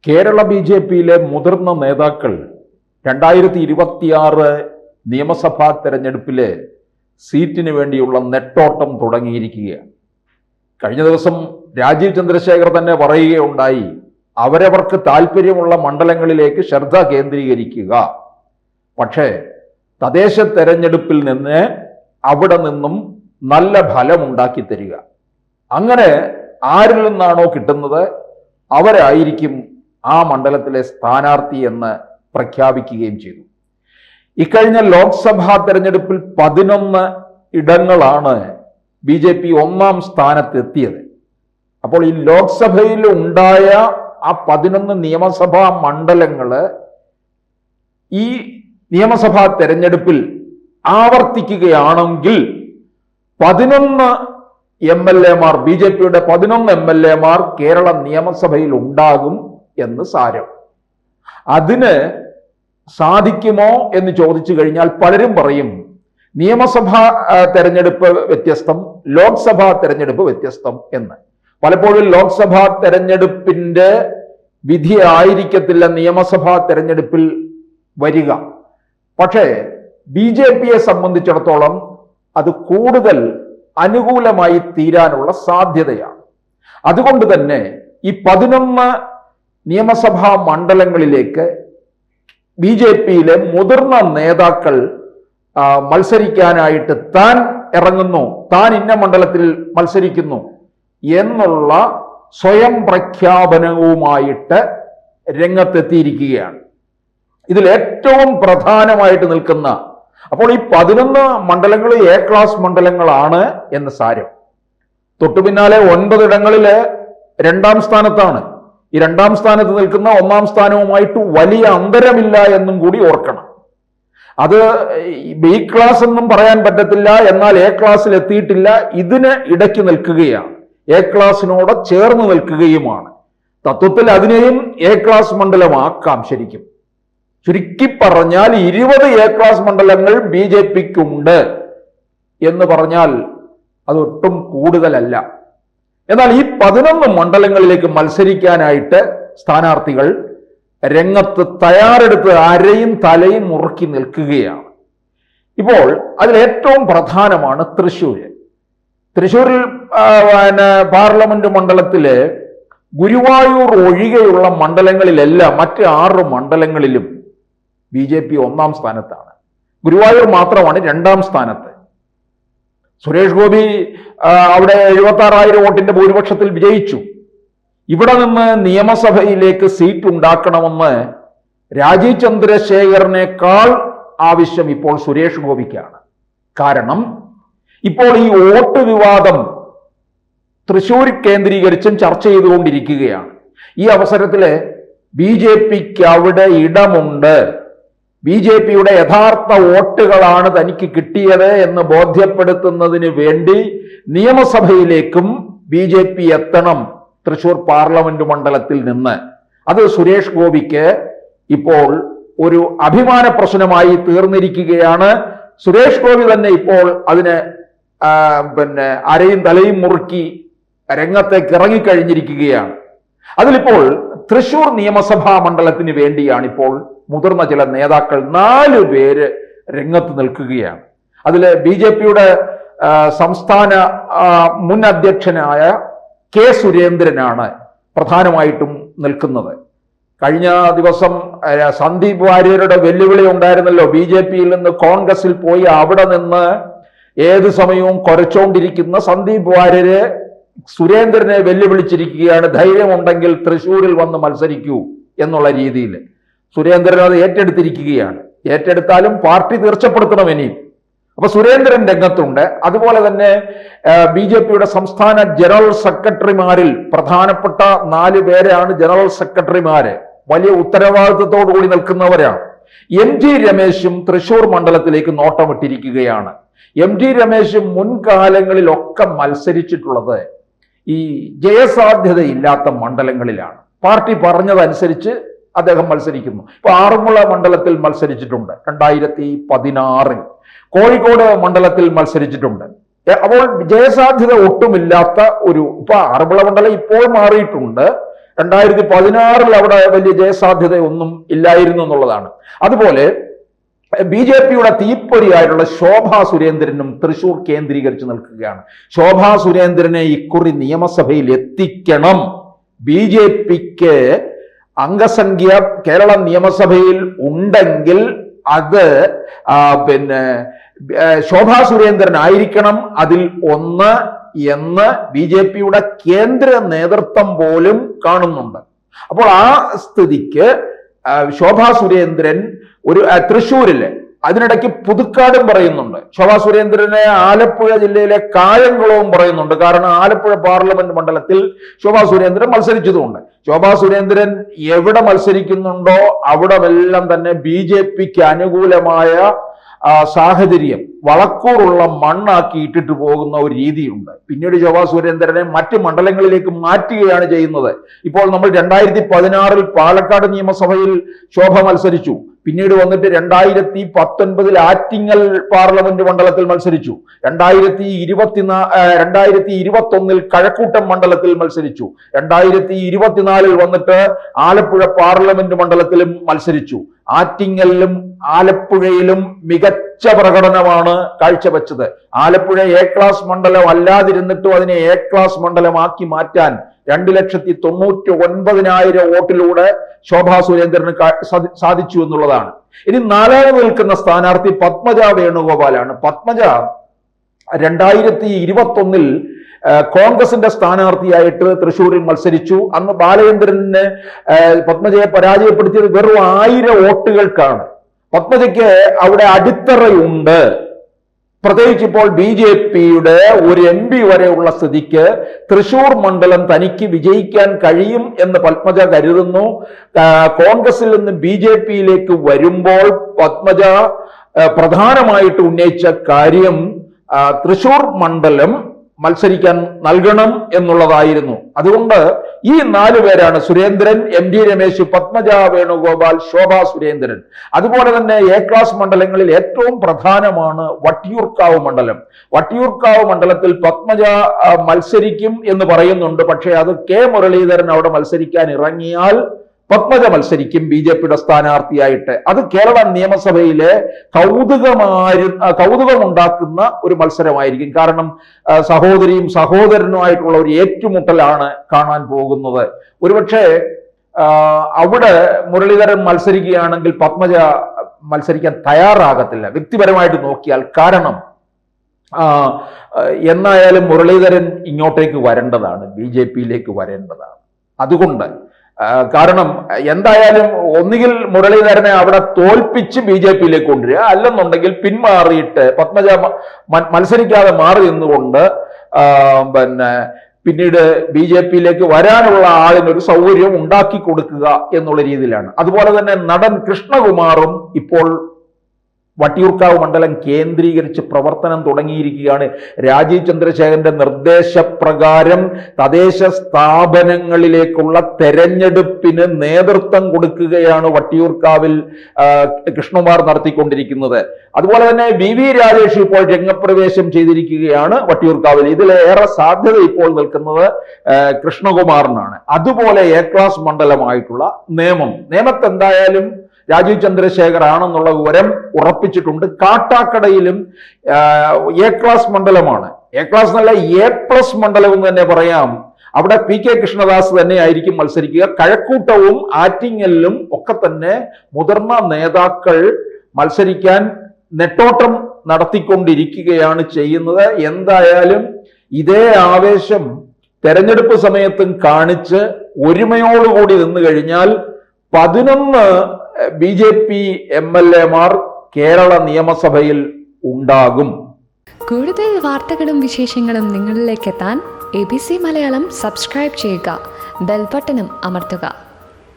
കേരള BJPയിലെ മുതിർന്ന നേതാക്കൾ 2026 നിയമസഭാ തെരഞ്ഞെടുപ്പിലെ സീറ്റിന് വേണ്ടിയുള്ള നെട്ടോട്ടം തുടങ്ങിയിരിക്കുകയാണ്. കഴിഞ്ഞ ദിവസം രാജീവ് ചന്ദ്രശേഖർ തന്നെ പറയുകയുണ്ടായി, അവരവർക്ക് താല്പര്യമുള്ള മണ്ഡലങ്ങളിലേക്ക് ശ്രദ്ധ കേന്ദ്രീകരിക്കുക, പക്ഷേ തദ്ദേശ തെരഞ്ഞെടുപ്പിൽ നിന്ന് അവിടെ നിന്നും നല്ല ഫലമുണ്ടാക്കി തരിക. അങ്ങനെ ആരിൽ നിന്നാണോ കിട്ടുന്നത് അവരായിരിക്കും ആ മണ്ഡലത്തിലെ സ്ഥാനാർത്ഥി എന്ന് പ്രഖ്യാപിക്കുകയും ചെയ്തു. ഇക്കഴിഞ്ഞ ലോക്സഭാ തെരഞ്ഞെടുപ്പിൽ 11 ഇടങ്ങളാണ് BJP ഒന്നാം സ്ഥാനത്തെത്തിയത്. അപ്പോൾ ഈ ലോക്സഭയിൽ ഉണ്ടായ ആ 11 നിയമസഭാ മണ്ഡലങ്ങള് ഈ നിയമസഭാ തെരഞ്ഞെടുപ്പിൽ ആവർത്തിക്കുകയാണെങ്കിൽ 11 MLA-മാർ, BJPയുടെ 11 MLA-മാർ കേരള നിയമസഭയിൽ ഉണ്ടാകും എന്ന് സാരം. അതിന് സാധിക്കുമോ എന്ന് ചോദിച്ചു കഴിഞ്ഞാൽ പലരും പറയും നിയമസഭാ തെരഞ്ഞെടുപ്പ് വ്യത്യസ്തം, ലോക്സഭാ തെരഞ്ഞെടുപ്പ് വ്യത്യസ്തം എന്ന്. പലപ്പോഴും ലോക്സഭാ തെരഞ്ഞെടുപ്പിന്റെ വിധി ആയിരിക്കത്തില്ല നിയമസഭാ തെരഞ്ഞെടുപ്പിൽ വരിക. പക്ഷേ BJPയെ സംബന്ധിച്ചിടത്തോളം അത് കൂടുതൽ അനുകൂലമായി തീരാനുള്ള സാധ്യതയാണ്. അതുകൊണ്ട് തന്നെ ഈ 11 നിയമസഭാ മണ്ഡലങ്ങളിലേക്ക് BJPയിലെ മുതിർന്ന നേതാക്കൾ മത്സരിക്കാനായിട്ട് താൻ ഇറങ്ങുന്നു, താൻ ഇന്ന മണ്ഡലത്തിൽ മത്സരിക്കുന്നു എന്നുള്ള സ്വയം പ്രഖ്യാപനവുമായിട്ട് രംഗത്തെത്തിയിരിക്കുകയാണ്. ഇതിൽ ഏറ്റവും പ്രധാനമായിട്ട് നിൽക്കുന്ന, അപ്പോൾ ഈ 11 മണ്ഡലങ്ങൾ A ക്ലാസ് മണ്ഡലങ്ങളാണ് എന്ന് സാരം. തൊട്ടു പിന്നാലെ 9 ഇടങ്ങളില് 2ാം സ്ഥാനത്താണ്. ഈ 2ാം സ്ഥാനത്ത് നിൽക്കുന്ന 1ാം സ്ഥാനവുമായിട്ട് വലിയ അന്തരമില്ല എന്നും കൂടി ഓർക്കണം. അത് B ക്ലാസ് എന്നും പറയാൻ പറ്റത്തില്ല, എന്നാൽ A ക്ലാസ്സിൽ എത്തിയിട്ടില്ല. ഇതിന് ഇടയ്ക്ക് നിൽക്കുകയാണ്, A ക്ലാസ്സിനോട് ചേർന്ന് നിൽക്കുകയുമാണ്. തത്വത്തിൽ അതിനെയും A ക്ലാസ് മണ്ഡലമാക്കാം. ശരിക്കും ചുരുക്കി പറഞ്ഞാൽ 20 A ക്ലാസ് മണ്ഡലങ്ങൾ BJPക്കുണ്ട് എന്ന് പറഞ്ഞാൽ അതൊട്ടും കൂടുതലല്ല. എന്നാൽ ഈ 11 മണ്ഡലങ്ങളിലേക്ക് മത്സരിക്കാനായിട്ട് സ്ഥാനാർത്ഥികൾ രംഗത്ത് തയ്യാറെടുത്ത് അരയും തലയും മുറുക്കി നിൽക്കുകയാണ്. ഇപ്പോൾ അതിൽ ഏറ്റവും പ്രധാനമാണ് തൃശ്ശൂര്. തൃശ്ശൂരിൽ പാർലമെന്റ് മണ്ഡലത്തില് ഗുരുവായൂർ ഒഴികെയുള്ള മണ്ഡലങ്ങളിലെല്ലാം മറ്റ് 6 മണ്ഡലങ്ങളിലും BJP 1ാം സ്ഥാനത്താണ്. ഗുരുവായൂർ മാത്രമാണ് 2ാം സ്ഥാനത്ത്. സുരേഷ് ഗോപി അവിടെ 76,000 വോട്ടിന്റെ ഭൂരിപക്ഷത്തിൽ വിജയിച്ചു. ഇവിടെ നിന്ന് നിയമസഭയിലേക്ക് സീറ്റ് ഉണ്ടാക്കണമെന്ന് രാജീവ് ചന്ദ്രശേഖറിനേക്കാൾ ആവശ്യം ഇപ്പോൾ സുരേഷ് ഗോപിക്കാണ്. കാരണം ഇപ്പോൾ ഈ വോട്ട് വിവാദം തൃശ്ശൂർ കേന്ദ്രീകരിച്ചും ചർച്ച ചെയ്തുകൊണ്ടിരിക്കുകയാണ്. ഈ അവസരത്തില് BJPക്ക് അവിടെ ഇടമുണ്ട്, BJPയുടെ യഥാർത്ഥ വോട്ടുകളാണ് തനിക്ക് കിട്ടിയത് എന്ന് ബോധ്യപ്പെടുത്തുന്നതിന് വേണ്ടി നിയമസഭയിലേക്കും BJP എത്തണം തൃശ്ശൂർ പാർലമെന്റ് മണ്ഡലത്തിൽ നിന്ന്. അത് സുരേഷ് ഗോപിക്ക് ഇപ്പോൾ ഒരു അഭിമാന പ്രശ്നമായി തീർന്നിരിക്കുകയാണ്. സുരേഷ് ഗോപി തന്നെ ഇപ്പോൾ അതിന് അരയും തലയും മുറുക്കി രംഗത്തേക്ക് ഇറങ്ങിക്കഴിഞ്ഞിരിക്കുകയാണ്. അതിലിപ്പോൾ തൃശ്ശൂർ നിയമസഭാ മണ്ഡലത്തിന് വേണ്ടിയാണ് ഇപ്പോൾ മുതിർന്ന ചില നേതാക്കൾ 4 പേര് രംഗത്ത് നിൽക്കുകയാണ്. അതിൽ BJPയുടെ സംസ്ഥാന മുൻ അധ്യക്ഷനായ K. സുരേന്ദ്രനാണ് പ്രധാനമായിട്ടും നിൽക്കുന്നത്. കഴിഞ്ഞ ദിവസം സന്ദീപ് വാര്യരുടെ വെല്ലുവിളി ഉണ്ടായിരുന്നല്ലോ. BJPയിൽ നിന്ന് കോൺഗ്രസിൽ പോയി അവിടെ നിന്ന് ഏത് സമയവും കുരച്ചോണ്ടിരിക്കുന്ന സന്ദീപ് വാര്യര് സുരേന്ദ്രനെ വെല്ലുവിളിച്ചിരിക്കുകയാണ്. ധൈര്യമുണ്ടെങ്കിൽ തൃശ്ശൂരിൽ വന്ന് മത്സരിക്കൂ എന്നുള്ള രീതിയിൽ സുരേന്ദ്രൻ അത് ഏറ്റെടുത്തിരിക്കുകയാണ്. ഏറ്റെടുത്താലും പാർട്ടി തീർച്ചപ്പെടുത്തണം ഇനിയും. അപ്പൊ സുരേന്ദ്രൻ രംഗത്തുണ്ട്. അതുപോലെ തന്നെ BJPയുടെ സംസ്ഥാന ജനറൽ സെക്രട്ടറിമാരിൽ പ്രധാനപ്പെട്ട 4 പേരാണ് ജനറൽ സെക്രട്ടറിമാര്. വലിയ ഉത്തരവാദിത്വത്തോടു കൂടി നിൽക്കുന്നവരാണ്. MT രമേശും തൃശ്ശൂർ മണ്ഡലത്തിലേക്ക് നോട്ടമിട്ടിരിക്കുകയാണ്. MT രമേശ് മുൻകാലങ്ങളിലൊക്കെ മത്സരിച്ചിട്ടുള്ളത് ഈ ജയസാധ്യതയില്ലാത്ത മണ്ഡലങ്ങളിലാണ്. പാർട്ടി പറഞ്ഞതനുസരിച്ച് അദ്ദേഹം മത്സരിക്കുന്നു. ഇപ്പൊ ആറന്മുള മണ്ഡലത്തിൽ മത്സരിച്ചിട്ടുണ്ട് 2016. കോഴിക്കോട് മണ്ഡലത്തിൽ മത്സരിച്ചിട്ടുണ്ട്. അപ്പോൾ ജയസാധ്യത ഒട്ടുമില്ലാത്ത ഇപ്പൊ ആറന്മുള മണ്ഡലം ഇപ്പോൾ മാറിയിട്ടുണ്ട്. 2016 അവിടെ വലിയ ജയസാധ്യതയൊന്നും ഇല്ലായിരുന്നു എന്നുള്ളതാണ്. അതുപോലെ BJP-യുടെ തീപ്പൊരിയായിട്ടുള്ള ശോഭാ സുരേന്ദ്രനും തൃശൂർ കേന്ദ്രീകരിച്ച് നിൽക്കുകയാണ്. ശോഭാ സുരേന്ദ്രനെ ഇക്കുറി നിയമസഭയിൽ എത്തിക്കണം. BJP-ക്ക് അംഗസംഖ്യ കേരള നിയമസഭയിൽ ഉണ്ടെങ്കിൽ അത് ശോഭാ സുരേന്ദ്രൻ ആയിരിക്കണം അതിൽ ഒന്ന് എന്ന് BJP-യുടെ കേന്ദ്ര നേതൃത്വം പോലും കാണുന്നുണ്ട്. അപ്പോൾ ആ സ്ഥിതിക്ക് ശോഭാ സുരേന്ദ്രൻ തൃശ്ശൂരിലെ, അതിനിടയ്ക്ക് പുതുക്കാടും പറയുന്നുണ്ട്. ശോഭാ സുരേന്ദ്രനെ ആലപ്പുഴ ജില്ലയിലെ കായംകുളവും പറയുന്നുണ്ട്. കാരണം ആലപ്പുഴ പാർലമെന്റ് മണ്ഡലത്തിൽ ശോഭാ സുരേന്ദ്രൻ മത്സരിച്ചതുകൊണ്ട്. ശോഭാ സുരേന്ദ്രൻ എവിടെ മത്സരിക്കുന്നുണ്ടോ അവിടെല്ലാം തന്നെ BJP-ക്ക് അനുകൂലമായ സാഹചര്യം വളക്കൂറുള്ള മണ്ണാക്കി ഇട്ടിട്ട് പോകുന്ന ഒരു രീതിയുണ്ട്. പിന്നീട് ശോഭാ സുരേന്ദ്രനെ മറ്റ് മണ്ഡലങ്ങളിലേക്ക് മാറ്റുകയാണ് ചെയ്യുന്നത്. ഇപ്പോൾ നമ്മൾ 2016 പാലക്കാട് നിയമസഭയിൽ ശോഭ മത്സരിച്ചു. പിന്നീട് വന്നിട്ട് 2019 ആറ്റിങ്ങൽ പാർലമെന്റ് മണ്ഡലത്തിൽ മത്സരിച്ചു. 2021 കഴക്കൂട്ടം മണ്ഡലത്തിൽ മത്സരിച്ചു. 2024 വന്നിട്ട് ആലപ്പുഴ പാർലമെന്റ് മണ്ഡലത്തിലും മത്സരിച്ചു. ആറ്റിങ്ങലിലും ആലപ്പുഴയിലും മികച്ച പ്രകടനമാണ് കാഴ്ചവെച്ചത്. ആലപ്പുഴ എ ക്ലാസ് മണ്ഡലം അല്ലാതിരുന്നിട്ടും അതിനെ എ ക്ലാസ് മണ്ഡലമാക്കി മാറ്റാൻ 2,99,000 വോട്ടിലൂടെ ശോഭാ സുരേന്ദ്രന് സാധിച്ചു എന്നുള്ളതാണ്. ഇനി നാലാമത് നിൽക്കുന്ന സ്ഥാനാർത്ഥി പത്മജ വേണുഗോപാലാണ്. പത്മജ 2021 കോൺഗ്രസിന്റെ സ്ഥാനാർത്ഥിയായിട്ട് തൃശ്ശൂരിൽ മത്സരിച്ചു. അന്ന് ബാലചന്ദ്രന് പത്മജയെ പരാജയപ്പെടുത്തിയത് വെറും 1000 വോട്ടുകൾക്കാണ്. പത്മജയ്ക്ക് അവിടെ അടിത്തറയുണ്ട്. പ്രത്യേകിച്ച് ഇപ്പോൾ BJP-യുടെ ഒരു MP വരെ ഉള്ള സ്ഥിതിക്ക് തൃശൂർ മണ്ഡലം തനിക്ക് വിജയിക്കാൻ കഴിയും എന്ന് പത്മജ കരുതുന്നു. കോൺഗ്രസിൽ നിന്ന് BJP-യിലേക്ക് വരുമ്പോൾ പത്മജ പ്രധാനമായിട്ട് ഉന്നയിച്ച കാര്യം തൃശൂർ മണ്ഡലം മത്സരിക്കാൻ നൽകണം എന്നുള്ളതായിരുന്നു. അതുകൊണ്ട് ഈ 4 പേരാണ് സുരേന്ദ്രൻ, MD രമേശ്, പത്മജ വേണുഗോപാൽ, ശോഭാ സുരേന്ദ്രൻ. അതുപോലെ തന്നെ എ ക്ലാസ് മണ്ഡലങ്ങളിൽ ഏറ്റവും പ്രധാനമാണ് വട്ടിയൂർക്കാവ് മണ്ഡലം. വട്ടിയൂർക്കാവ് മണ്ഡലത്തിൽ പത്മജ മത്സരിക്കും എന്ന് പറയുന്നുണ്ട്. പക്ഷേ അത് K മുരളീധരൻ അവിടെ മത്സരിക്കാൻ ഇറങ്ങിയാൽ പത്മജ മത്സരിക്കും BJP-യുടെ സ്ഥാനാർത്ഥിയായിട്ട്. അത് കേരള നിയമസഭയിലെ കൗതുകമുണ്ടാക്കുന്ന ഒരു മത്സരമായിരിക്കും. കാരണം സഹോദരിയും സഹോദരനുമായിട്ടുള്ള ഒരു ഏറ്റുമുട്ടലാണ് കാണാൻ പോകുന്നത്. ഒരുപക്ഷെ അവിടെ മുരളീധരൻ മത്സരിക്കുകയാണെങ്കിൽ പത്മജ മത്സരിക്കാൻ തയ്യാറാകത്തില്ല വ്യക്തിപരമായിട്ട് നോക്കിയാൽ. കാരണം എന്നായാലും മുരളീധരൻ ഇങ്ങോട്ടേക്ക് വരേണ്ടതാണ്, BJP-യിലേക്ക് വരേണ്ടതാണ്. അതുകൊണ്ട് കാരണം എന്തായാലും ഒന്നുകിൽ മുരളീധരനെ അവിടെ തോൽപ്പിച്ച് BJP-യിലേക്ക് കൊണ്ടുവരിക, അല്ലെന്നുണ്ടെങ്കിൽ പിന്മാറിയിട്ട് പത്മജ മത്സരിക്കാതെ മാറി നിന്നുകൊണ്ട് പിന്നീട് BJP-യിലേക്ക് വരാനുള്ള ആളിനൊരു സൗകര്യം ഉണ്ടാക്കി കൊടുക്കുക എന്നുള്ള രീതിയിലാണ്. അതുപോലെ തന്നെ നടൻ കൃഷ്ണകുമാറും ഇപ്പോൾ വട്ടിയൂർക്കാവ് മണ്ഡലം കേന്ദ്രീകരിച്ച് പ്രവർത്തനം തുടങ്ങിയിരിക്കുകയാണ്. രാജീവ് ചന്ദ്രശേഖരന്റെ നിർദ്ദേശപ്രകാരം തദ്ദേശ സ്ഥാപനങ്ങളിലേക്കുള്ള തെരഞ്ഞെടുപ്പിന് നേതൃത്വം കൊടുക്കുകയാണ് വട്ടിയൂർക്കാവിൽ കൃഷ്ണകുമാർ നടത്തിക്കൊണ്ടിരിക്കുന്നത്. അതുപോലെ തന്നെ VV രാജേഷ് ഇപ്പോൾ രംഗപ്രവേശം ചെയ്തിരിക്കുകയാണ് വട്ടിയൂർക്കാവിൽ. ഇതിലേറെ സാധ്യത ഇപ്പോൾ നിൽക്കുന്നത് കൃഷ്ണകുമാറിനാണ്. അതുപോലെ എ ക്ലാസ് മണ്ഡലമായിട്ടുള്ള നേമത്ത് എന്തായാലും രാജീവ് ചന്ദ്രശേഖർ ആണെന്നുള്ള വിവരം ഉറപ്പിച്ചിട്ടുണ്ട്. കാട്ടാക്കടയിലും എ ക്ലാസ് മണ്ഡലമാണ്. എ ക്ലാസ് എന്നല്ല, A+ മണ്ഡലം എന്ന് തന്നെ പറയാം. അവിടെ PK കൃഷ്ണദാസ് തന്നെ ആയിരിക്കും മത്സരിക്കുക. കഴക്കൂട്ടവും ആറ്റിങ്ങലിലും ഒക്കെ തന്നെ മുതിർന്ന നേതാക്കൾ മത്സരിക്കാൻ നെട്ടോട്ടം നടത്തിക്കൊണ്ടിരിക്കുകയാണ് ചെയ്യുന്നത്. എന്തായാലും ഇതേ ആവേശം തെരഞ്ഞെടുപ്പ് സമയത്തും കാണിച്ച് ഒരുമയോടുകൂടി നിന്നു കഴിഞ്ഞാൽ 11 BJP MLA-മാർ കേരള നിയമസഭയിൽ ഉണ്ടാകും. കൂടുതൽ വാർത്തകളും വിശേഷങ്ങളും നിങ്ങളിലേക്ക് എത്താൻ ABC മലയാളം സബ്സ്ക്രൈബ് ചെയ്യുക, ബെൽ ബട്ടണും അമർത്തുക.